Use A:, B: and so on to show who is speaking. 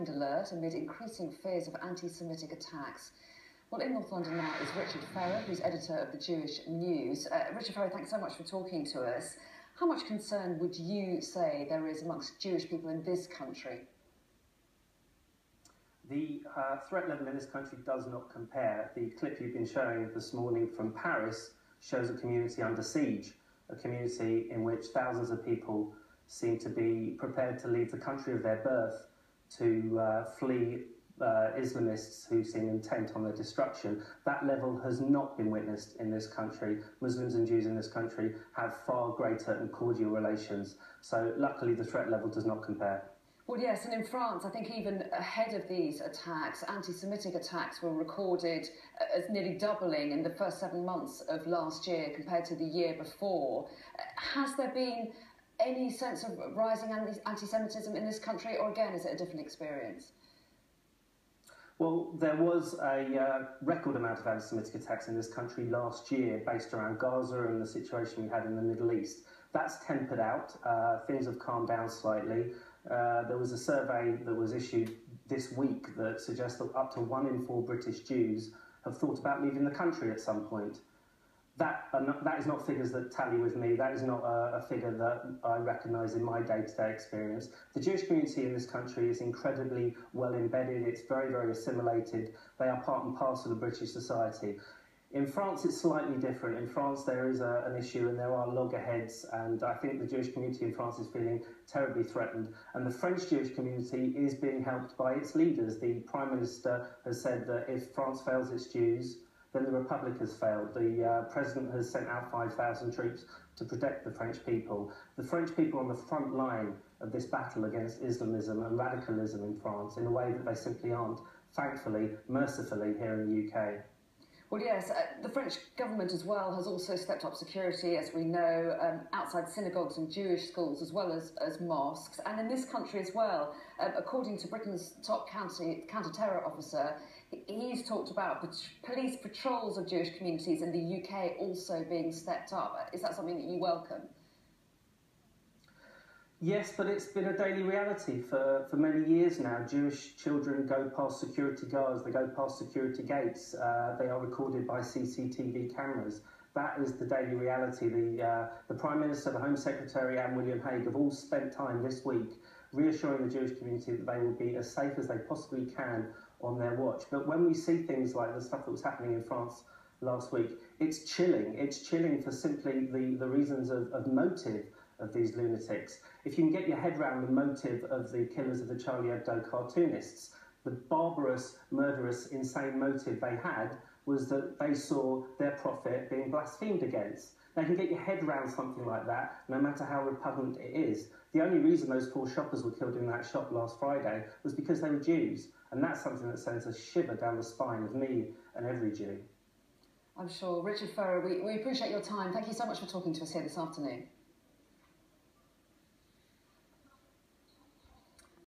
A: heightened alert amid increasing fears of anti-Semitic attacks. Well, in North London now is Richard Ferrer, who's editor of the Jewish News. Richard Ferrer, thanks so much for talking to us. How much concern would you say there is amongst Jewish people in this country?
B: The threat level in this country does not compare. The clip you've been showing this morning from Paris shows a community under siege, a community in which thousands of people seem to be prepared to leave the country of their birth to flee Islamists who seem intent on their destruction. That level has not been witnessed in this country. Muslims and Jews in this country have far greater and cordial relations. So luckily the threat level does not compare.
A: Well, yes, and in France, I think even ahead of these attacks, anti-Semitic attacks were recorded as nearly doubling in the first 7 months of last year compared to the year before. Has there been any sense of rising anti-Semitism in this country, or again, is it a different experience?
B: Well, there was a record amount of anti-Semitic attacks in this country last year based around Gaza and the situation we had in the Middle East. That's tempered out. Things have calmed down slightly. There was a survey that was issued this week that suggests that up to 1 in 4 British Jews have thought about leaving the country at some point. That is not figures that tally with me. That is not a figure that I recognise in my day-to-day experience. The Jewish community in this country is incredibly well embedded. It's very, very assimilated. They are part and parcel of British society. In France, it's slightly different. In France, there is an issue and there are loggerheads, and I think the Jewish community in France is feeling terribly threatened. And the French Jewish community is being helped by its leaders. The Prime Minister has said that if France fails its Jews, then the Republic has failed. The President has sent out 5,000 troops to protect the French people. The French people are on the front line of this battle against Islamism and radicalism in France in a way that they simply aren't, thankfully, mercifully, here in the UK.
A: Well, yes, the French government as well has also stepped up security, as we know, outside synagogues and Jewish schools, as well as mosques. And in this country as well, according to Britain's top counter-terror officer, he's talked about police patrols of Jewish communities in the UK also being stepped up. Is that something that you welcome?
B: Yes, but it's been a daily reality for many years now. Jewish children go past security guards, they go past security gates, they are recorded by CCTV cameras. That is the daily reality. The Prime Minister, the Home Secretary and William Hague have all spent time this week reassuring the Jewish community that they will be as safe as they possibly can on their watch. But when we see things like the stuff that was happening in France last week, it's chilling. It's chilling for simply the reasons of motive of these lunatics. If you can get your head around the motive of the killers of the Charlie Hebdo cartoonists, the barbarous, murderous, insane motive they had was that they saw their prophet being blasphemed against. Now, you can get your head around something like that, no matter how repugnant it is. The only reason those 4 shoppers were killed in that shop last Friday was because they were Jews, and that's something that sends a shiver down the spine of me and every Jew.
A: I'm sure. Richard Ferrer, we appreciate your time. Thank you so much for talking to us here this afternoon.